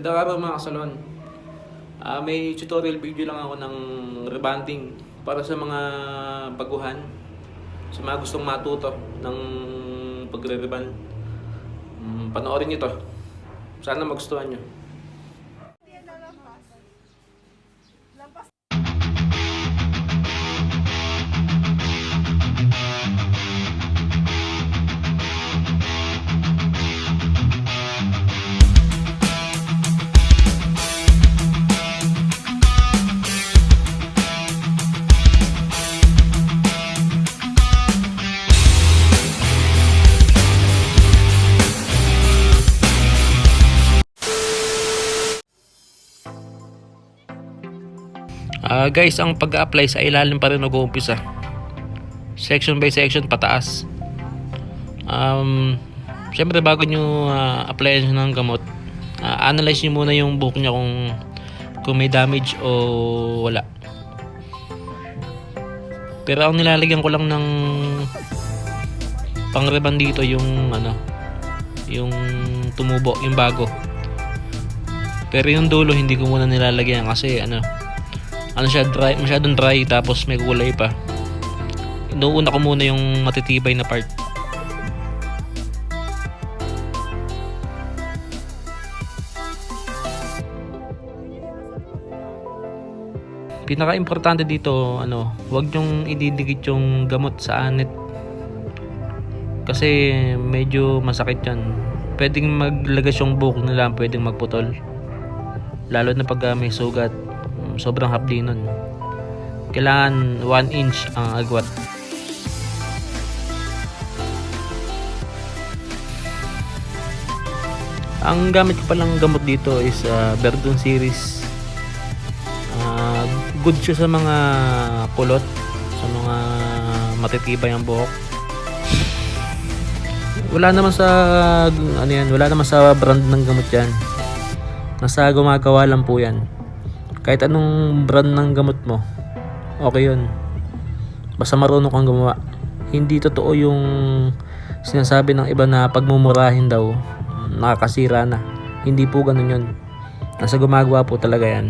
Magandang araw mga kasalon. May tutorial video lang ako ng rebanding para sa mga baguhan, sa mga gustong matuto ng pagre-reband. Panoorin nyo to. Sana magustuhan nyo. Guys, ang pag-apply sa ilalim pa rin nag-uumpisa. Section by section pataas. Siyempre bago nyo applyan ng gamot, analyze nyo muna yung buhok nyo kung may damage o wala. Pero ang nilalagyan ko lang ng pang-reband dito yung yung tumubo, yung bago. Pero yung dulo hindi ko muna nilalagyan kasi siya dry, masyadong dry, tapos may kulay pa. Inuuna ko muna yung matitibay na part. Pinaka-importante dito, huwag nyong ididikit yung gamot sa anit. Kasi medyo masakit yan. Pwedeng maglagas yung buhok nila, pwedeng magputol. Lalo na pag may sugat. Sobrang hapdi nun. Kailangan 1 inch ang agwat. Ang gamit ko palang gamot dito is Verdun series. Good siya sa mga kulot, sa mga matitibay ang buhok. Wala naman sa brand ng gamot yan. Nasa gumagawa lang po yan. Kahit anong brand ng gamot mo, okay yun. Basta marunong kang gumawa. Hindi totoo yung sinasabi ng iba na pagmumurahin daw, nakakasira na. Hindi po ganun yun. Nasa gumagawa po talaga yan.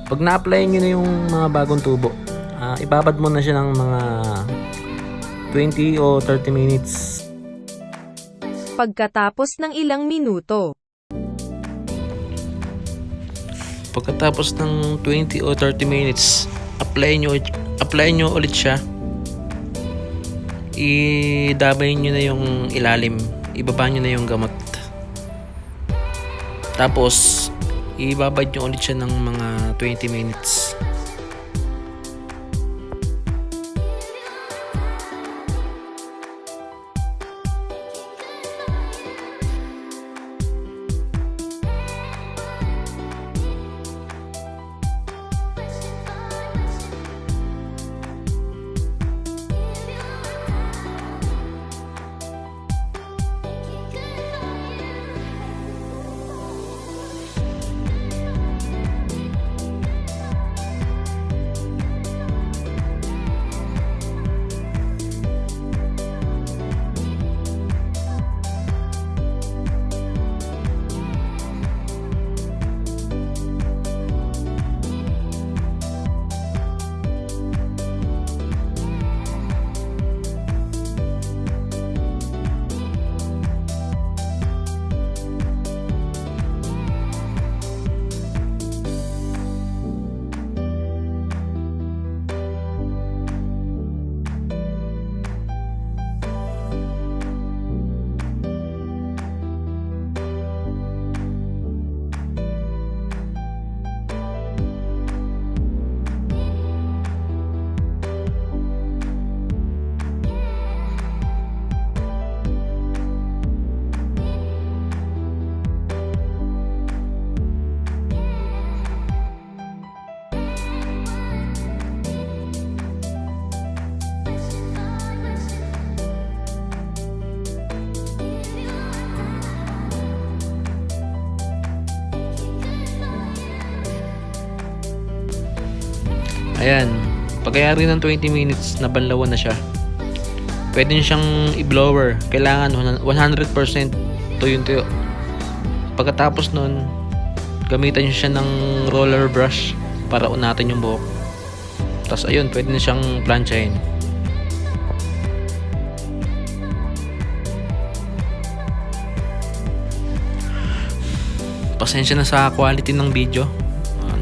Pag na-apply nyo na yung mga bagong tubo, ibabad mo na siya ng mga 20 o 30 minutes. Pagkatapos ng ilang minuto, Pagkatapos ng 20 o 30 minutes, apply nyo ulit siya. Idabay nyo na yung ilalim, ibaba nyo na yung gamot. Tapos ibabad nyo ulit siya ng mga 20 minutes. Ayan, pagkayari ng 20 minutes, nabanlawan na siya. Pwede nyo siyang i-blower. Kailangan 100% tuyo-tuyo. Pagkatapos nun, gamitan nyo siya ng roller brush para unatin yung buhok. Tapos ayun, pwede na siyang planchahin. Pasensya na sa quality ng video.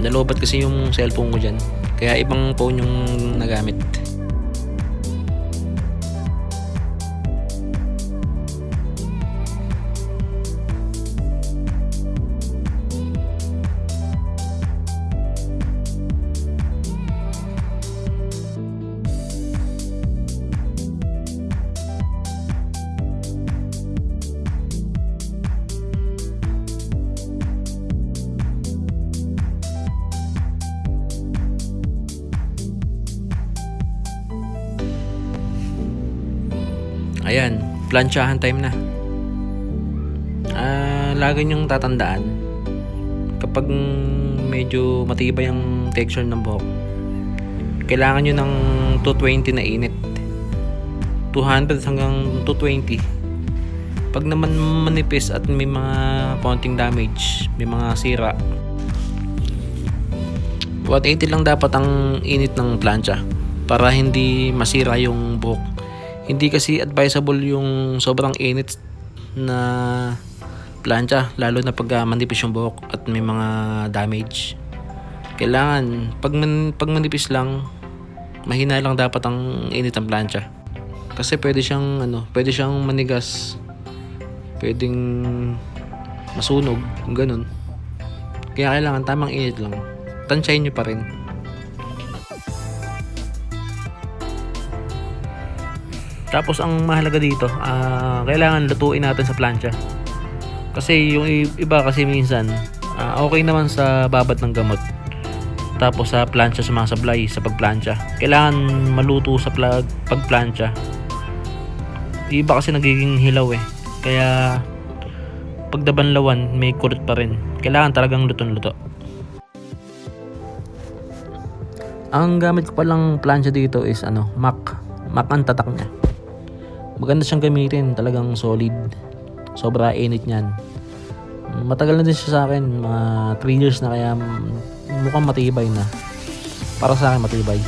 Nalobat kasi yung cellphone ko dyan. Kaya ibang phone yung nagamit. Ayan, planchahan time na. Lagi nyong tatandaan, kapag medyo matibay ang texture ng buhok, kailangan nyo ng 220 na init. 200 hanggang 220. Pag naman manipis at may mga konting damage, may mga sira, 180 lang dapat ang init ng plancha para hindi masira yung buhok. Hindi kasi advisable yung sobrang init na plancha, lalo na pag manipis yung buhok at may mga damage. Kailangan pag manipis lang, mahina lang dapat ang init ng plancha. Kasi pwede siyang manigas, pwedeng masunog, ganun. Kaya kailangan tamang init lang. Tansyahin nyo pa rin. Tapos ang mahalaga dito, kailangan lutuin natin sa plancha. Kasi yung iba kasi minsan, okay naman sa babat ng gamot. Tapos sa plancha sumasablay sa pagplancha. Kailangan maluto sa pagplancha. Iba kasi nagiging hilaw eh. Kaya pagdabanlawan may kurot pa rin. Kailangan talagang lutong-luto. Ang gamit ko palang plancha dito is Mac ang tatak niya. Maganda siyang gamitin, talagang solid. Sobra init niyan. Matagal na din siya sa akin, mga 3 years na, kaya mukhang matibay na. Para sa akin matibay.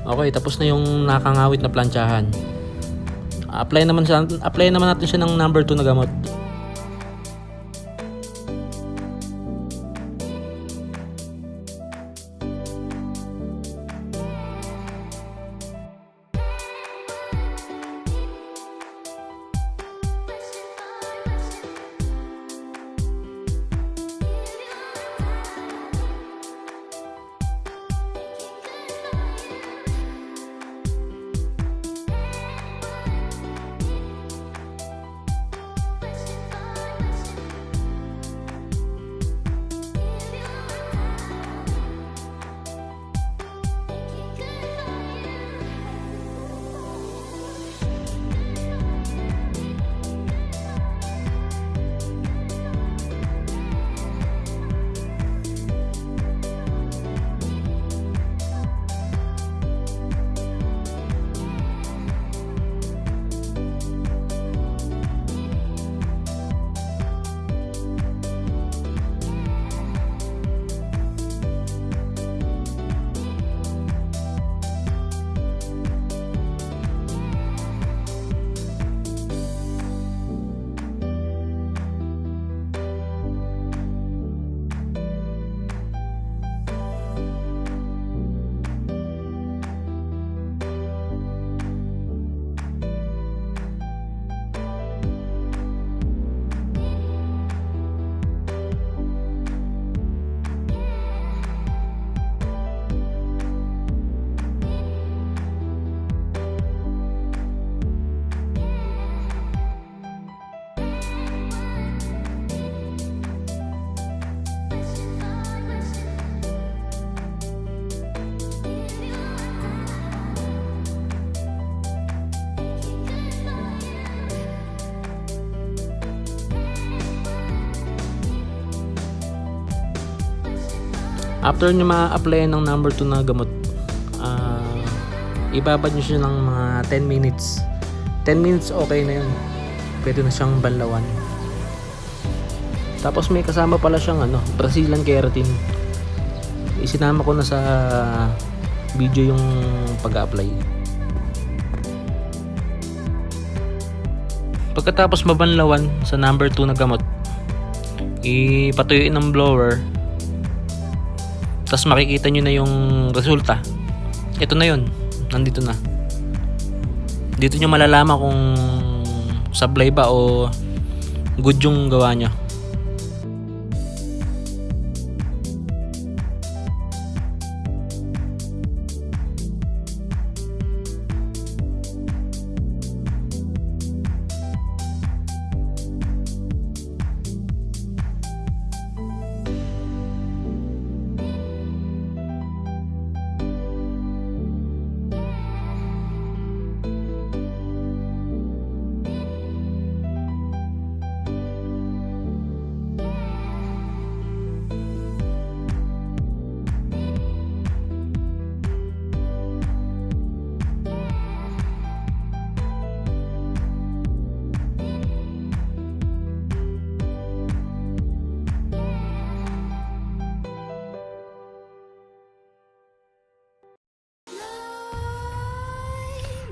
Okay, tapos na yung nakangawit na plantsahan. Apply naman natin siya ng number 2 na gamot. After nyo ma-apply ng number 2 na gamot, ibabad nyo siya ng mga 10 minutes. 10 minutes okay na yun. Pwede na siyang banlawan. Tapos may kasama pala siyang Brazilian keratin. Isinama ko na sa video yung pag-apply. Pagkatapos mabanlawan sa number 2 na gamot, ipatuyuin ng blower. Tapos makikita nyo na yung resulta. Ito na yun. Nandito na. Dito nyo malalaman kung sablay ba o good yung gawa nyo.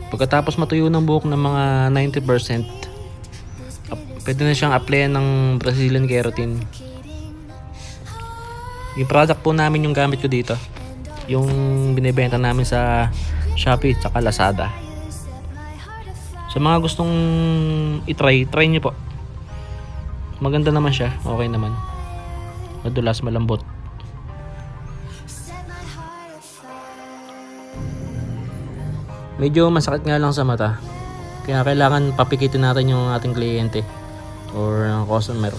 Pagkatapos matuyo ng buhok ng mga 90%, pwede na siyang applyan ng Brazilian keratin. Yung product po namin yung gamit ko dito, yung binibenta namin sa Shopee at Lazada. Sa mga gustong try nyo po. Maganda naman siya, okay naman. Madulas, malambot. Medyo masakit nga lang sa mata. Kaya kailangan papikitin natin yung ating kliyente or customer.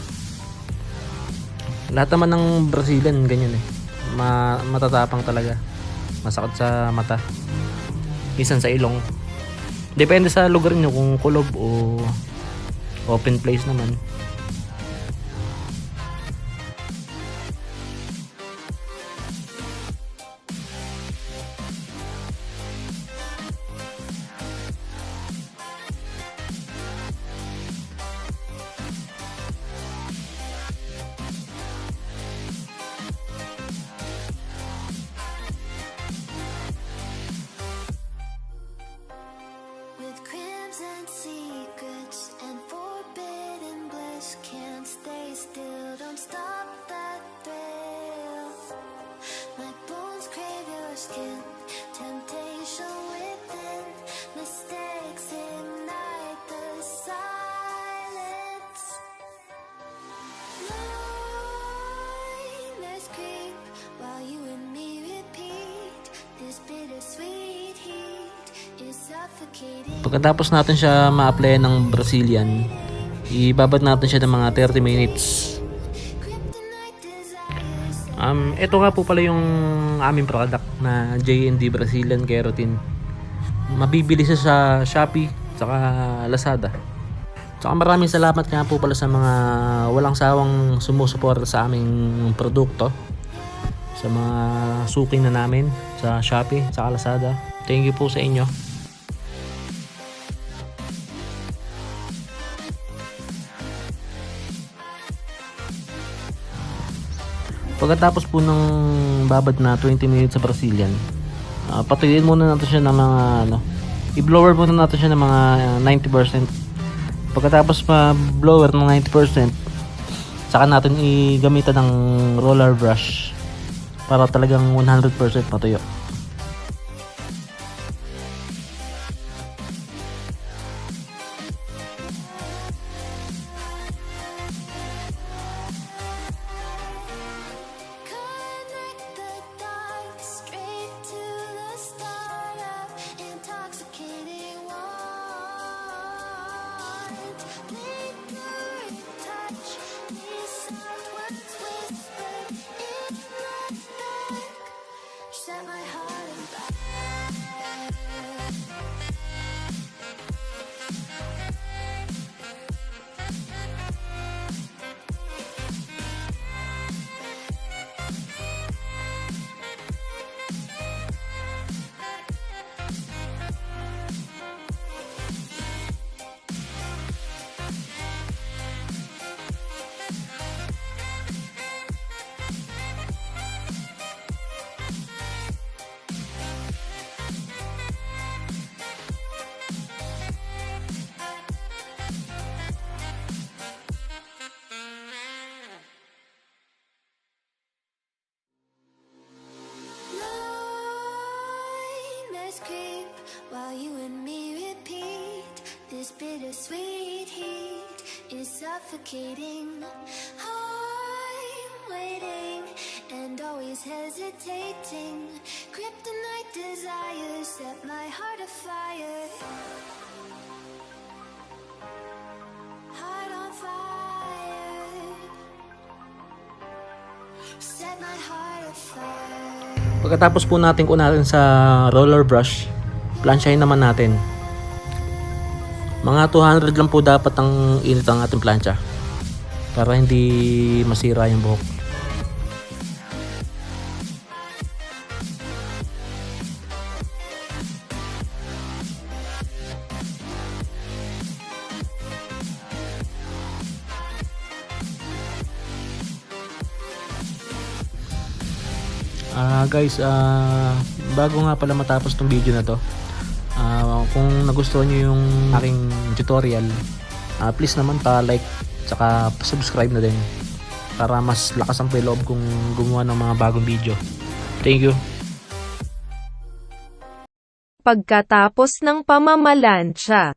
Lahat naman ng Brazilian ganyan eh. Matatapang talaga. Masakit sa mata. Minsan sa ilong. Depende sa lugar nyo kung kulob o open place naman. Temptation within, mistakes ignite the silence. Nightmares creep while you and me repeat. This bittersweet heat is suffocating. Pagkatapos natin siya ma-apply ng Brazilian, ibabad natin siya ng mga 30 minutes. Ito nga po pala yung aming product na J&D Brazilian Keratin. Mabibili siya sa Shopee saka Lazada. Saka maraming salamat nga po pala sa mga walang sawang sumusuporta sa aming produkto. Sa mga suking na namin sa Shopee saka Lazada. Thank you po sa inyo. Pagkatapos po ng babad na 20 minutes sa Brazilian, patuyuin muna natin siya ng mga i-blower muna natin siya ng mga 90%. Pagkatapos ma-blower ng 90%, saka natin igamitan ng roller brush para talagang 100% matuyo. Set my heart while you and me repeat. This bittersweet heat is suffocating. I'm waiting and always hesitating. Kryptonite desires set my heart afire. Heart on fire. Set my heart afire. Pagkatapos po natin kunatin sa roller brush, plansyahin naman natin. Mga 200 lang po dapat ang init ng ating plancha para hindi masira yung buhok. Guys, bago nga pala matapos tong video na to, kung nagustuhan nyo yung aking tutorial, please naman pa-like tsaka subscribe na din para mas lakas ang loob kong gumawa ng mga bagong video. Thank you. Pagkatapos ng pamamalansya,